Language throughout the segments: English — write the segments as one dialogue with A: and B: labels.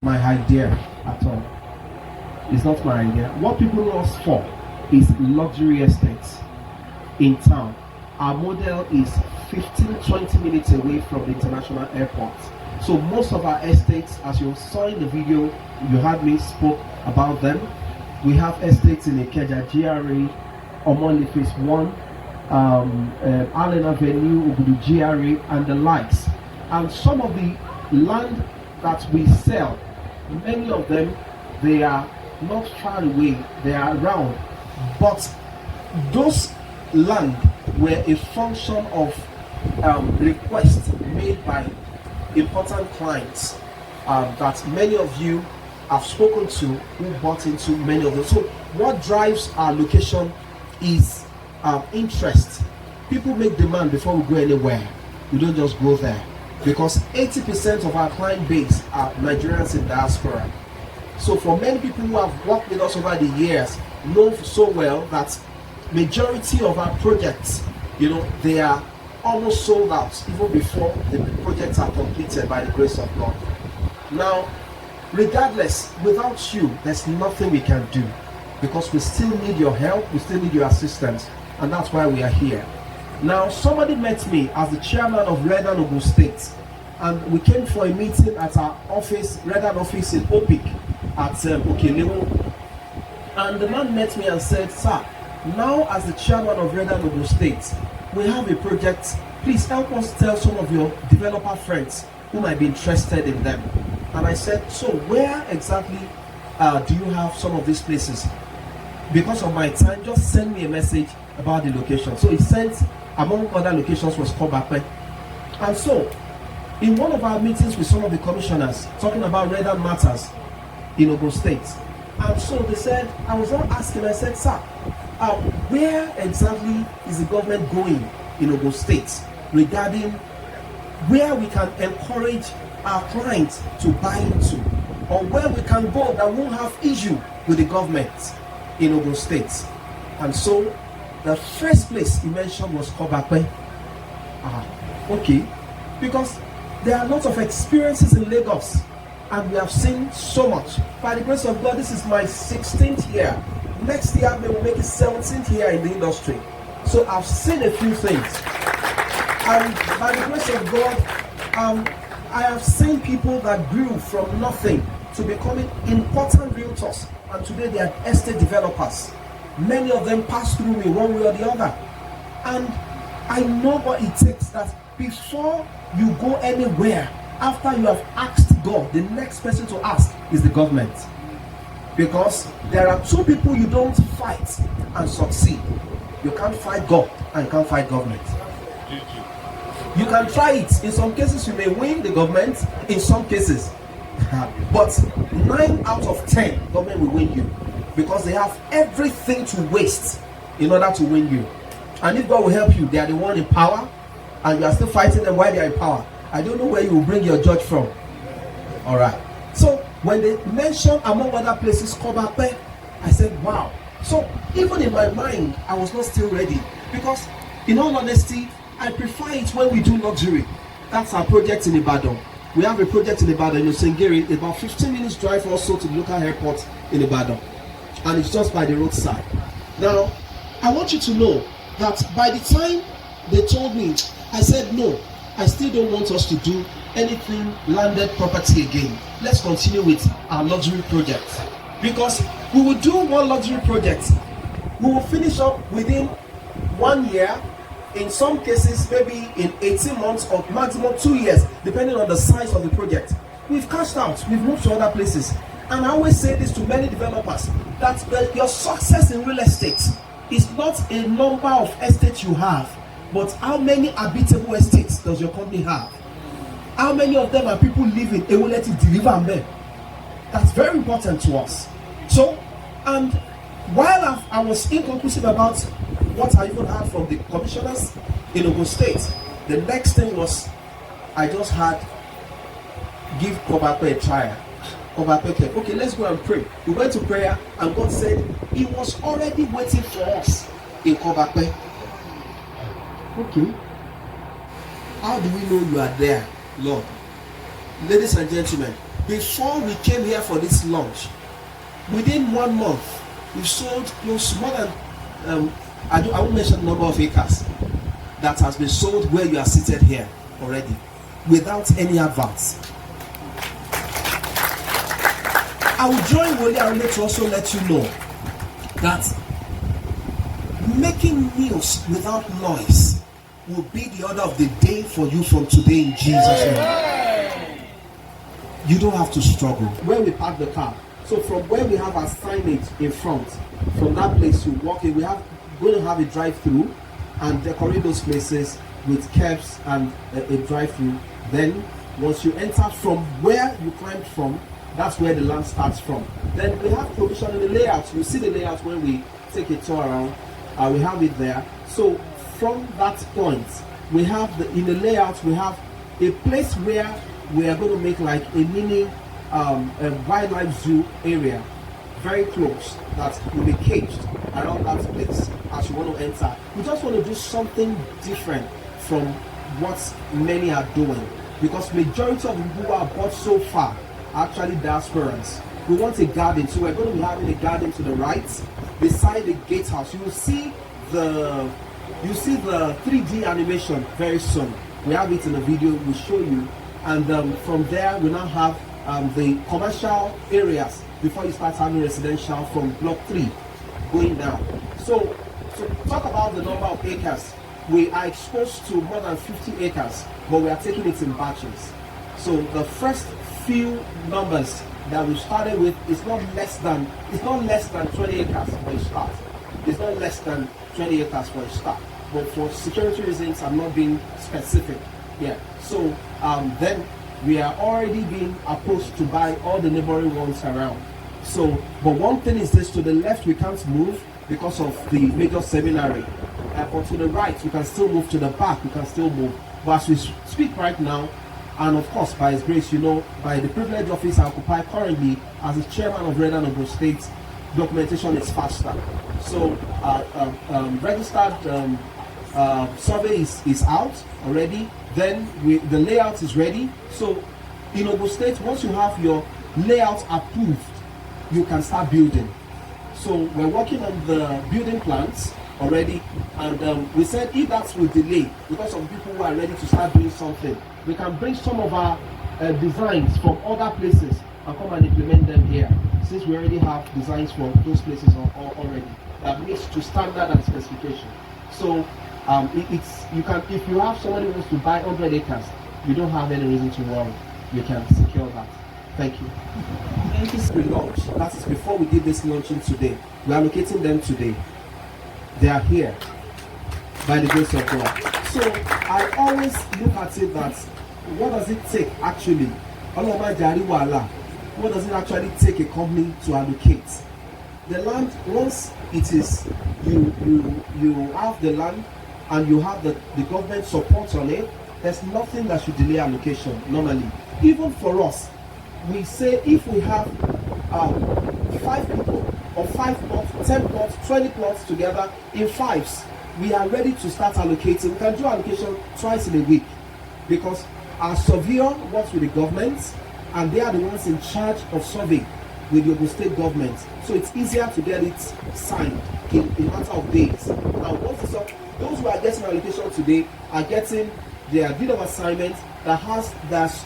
A: my idea at all. It's not my idea. What people know us for is luxury estates in town. Our model is 15-20 minutes away from the international airport. So most of our estates, as you saw in the video, you heard me spoke about them. We have estates in Ikeja, GRA, Omoni Phase 1, Allen Avenue, Ojodu GRA, and the likes. And some of the land that we sell, many of them, they are not far away, they are around. But those land were a function of requests made by important clients that many of you have spoken to, who bought into many of them. So what drives our location is interest. People make demand before we go anywhere. We don't just go there, because 80% of our client base are Nigerians in diaspora. So for many people who have worked with us over the years, know so well that majority of our projects, they are almost sold out even before the projects are completed by the grace of God. Now, regardless, without you, there's nothing we can do, because we still need your help, we still need your assistance, and that's why we are here. Now, somebody met me as the chairman of Redden Ogun State, and we came for a meeting at our office, Redden office in Opik at Okelewo. And the man met me and said, "Sir, now as the chairman of Redden Ogun State, we have a project. Please help us tell some of your developer friends who might be interested in them." And I said, "So where exactly do you have some of these places? Because of my time, just send me a message about the location." So he sent, among other locations, was Kobape. And so, in one of our meetings with some of the commissioners, talking about Redden matters in Ogun State, and so they said, I was not asking, I said, "Sir, where exactly is the government going in Ogun State regarding where we can encourage our clients to buy into, or where we can go that won't have issue with the government in Ogun State?" And so the first place he mentioned was Kobape. Okay, because there are lots of experiences in Lagos, and we have seen so much. By the grace of God, this is my 16th year. Next year, we will make it 17th year in the industry. So I've seen a few things. And by the grace of God, I have seen people that grew from nothing to becoming important realtors. And today they are estate developers. Many of them pass through me one way or the other. And I know what it takes, that before you go anywhere, after you have asked God, the next person to ask is the government. Because there are two people you don't fight and succeed. You can't fight God and you can't fight government. You can try it. In some cases you may win the government, in some cases. But 9 out of 10, government will win you. Because they have everything to waste in order to win you. And if God will help you, they are the one in power, and you are still fighting them while they are in power. I don't know where you will bring your judge from. Alright. So when they mentioned among other places Kobape, I said, wow. So even in my mind, I was not still ready. Because in all honesty, I prefer it when we do luxury. That's our project in Ibadan. We have a project in Ibadan, in Osengiri, about 15 minutes drive also to the local airport in Ibadan. And it's just by the roadside. Now, I want you to know that by the time they told me, I said, no, I still don't want us to do anything landed property again. Let's continue with our luxury project. Because we will do one luxury project. We will finish up within 1 year. In some cases, maybe in 18 months or maximum 2 years, depending on the size of the project. We've cashed out, we've moved to other places. And I always say this to many developers, that your success in real estate is not a number of estates you have, but how many habitable estates does your company have? How many of them are people living able to deliver them? That's very important to us. So, and while I was inconclusive about what I even heard from the commissioners in Ogun State, the next thing was, I just had, give Kobape a trial. Kobape came, okay, let's go and pray. We went to prayer, and God said He was already waiting for us in Kobape. Okay. How do we know you are there, Lord? Ladies and gentlemen, Before we came here for this launch, within 1 month, we've sold close more than, I won't mention the number of acres that has been sold where you are seated here already, without any advance. I will join Wole Arole to also let you know that making meals without noise will be the order of the day for you from today in Jesus' name. You don't have to struggle. Where we park the car, so from where we have our signage in front, from that place you walk in, we are going to have a drive-through and decorate those places with curbs and a drive-through. Then once you enter from where you climbed from, that's where the land starts from. Then we have provision in the layout. You see the layout when we take a tour around. We have it there. So from that point, we have in the layout we have a place where we are going to make like a mini wildlife zoo area, very close, that will be caged around that place as you want to enter. We just want to do something different from what many are doing, because majority of the people who are bought so far are actually diasporans. We want a garden, so we're going to be having a garden to the right beside the gatehouse. You will see the 3D animation very soon. We have it in the video, we'll show you. And from there we now have the commercial areas before you start having residential from block 3 going down. So to talk about the number of acres, we are exposed to more than 50 acres, but we are taking it in batches. So the first few numbers that we started with is not less than 20 acres for a start. It's not less than 20 acres for a start. But for security reasons, I'm not being specific here. So then we are already being approached to buy all the neighboring ones around. So, but one thing is this: to the left we can't move because of the major seminary. But to the right we can still move. To the back we can still move. But as we speak right now, and of course by His grace, you know, by the privileged office I occupy currently as the chairman of Red and Ogun State, documentation is faster. So registered survey is out already. Then the layout is ready. So in Ogun State, once you have your layout approved, you can start building. So we're working on the building plans already, and we said if that will delay because of people who are ready to start doing something, we can bring some of our designs from other places and come and implement them here, since we already have designs for those places already that meets to standard and specification. So you can, if you have somebody who wants to buy 100 acres, you don't have any reason to worry. You can secure that. Thank you. Thank you. Pre-launch. That is before we did this launching today. We are allocating them today. They are here by the grace of God. So I always look at it that what does it take actually? What does it actually take a company to allocate? The land, once it is you have the land and you have the government support on it, there's nothing that should delay allocation normally. Even for us, we say if we have 5 people or 5 plots, 10 plots, 20 plots together in 5s, we are ready to start allocating. We can do allocation twice in a week because our surveyor works with the government and they are the ones in charge of survey with the Ogun State government. So it's easier to get it signed in a matter of days. Now once it's up, those who are getting allocation today are getting their deed of assignment that has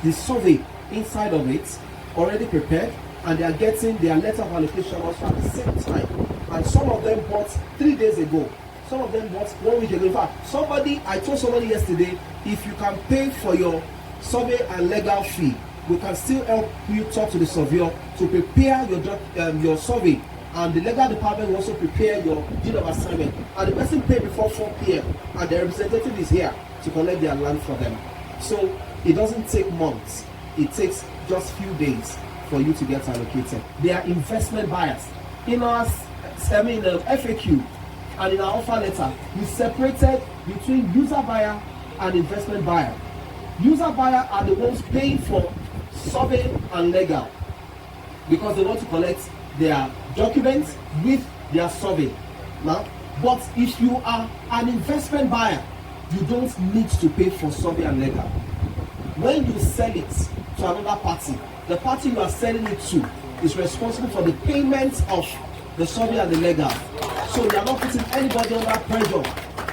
A: the survey inside of it already prepared, and they are getting their letter of allocation also at the same time. And some of them bought 3 days ago, some of them bought 1 week ago. In fact, I told somebody yesterday, if you can pay for your survey and legal fee, we can still help you talk to the surveyor to prepare your survey, and the legal department will also prepare your deed of assignment, and the person paid before 4 p.m. and the representative is here to collect their land for them. So it doesn't take months, it takes just few days for you to get allocated. They are investment buyers. In our FAQ and in our offer letter, we separated between user buyer and investment buyer. User buyer are the ones paying for survey and legal because they want to collect their documents with their survey. Now, but if you are an investment buyer, you don't need to pay for survey and legal. When you sell it to another party, the party you are selling it to is responsible for the payment of the survey and the legal. So you are not putting anybody under pressure,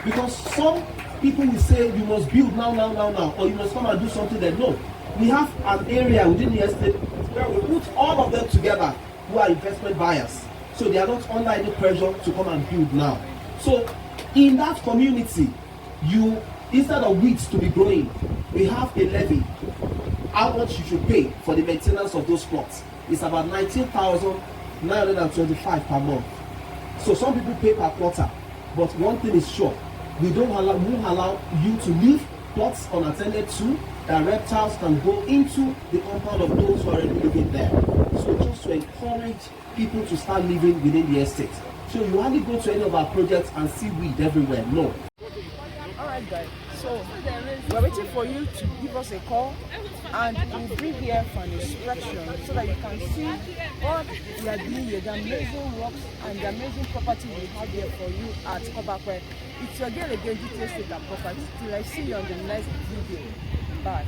A: because some people will say you must build now, or you must come and do something. That no, we have an area within the estate where we put all of them together who are investment buyers, so they are not under any pressure to come and build now. So in that community, you, instead of weeds to be growing, we have a levy. How much you should pay for the maintenance of those plots is about 19,925 per month. So some people pay per quarter, but one thing is sure, we won't allow you to leave plots unattended to, that reptiles can go into the compound of those who are already living there. So just to encourage people to start living within the estate. So you hardly go to any of our projects and see weed everywhere. No.
B: Alright guys, so we're waiting for you to give us a call, and we'll bring here for an inspection so that you can see what we are doing here, the amazing works and the amazing property we have here for you at Kobape. It's your girl again, Steeze Estate and Property. Till I see you on the next video. Bye.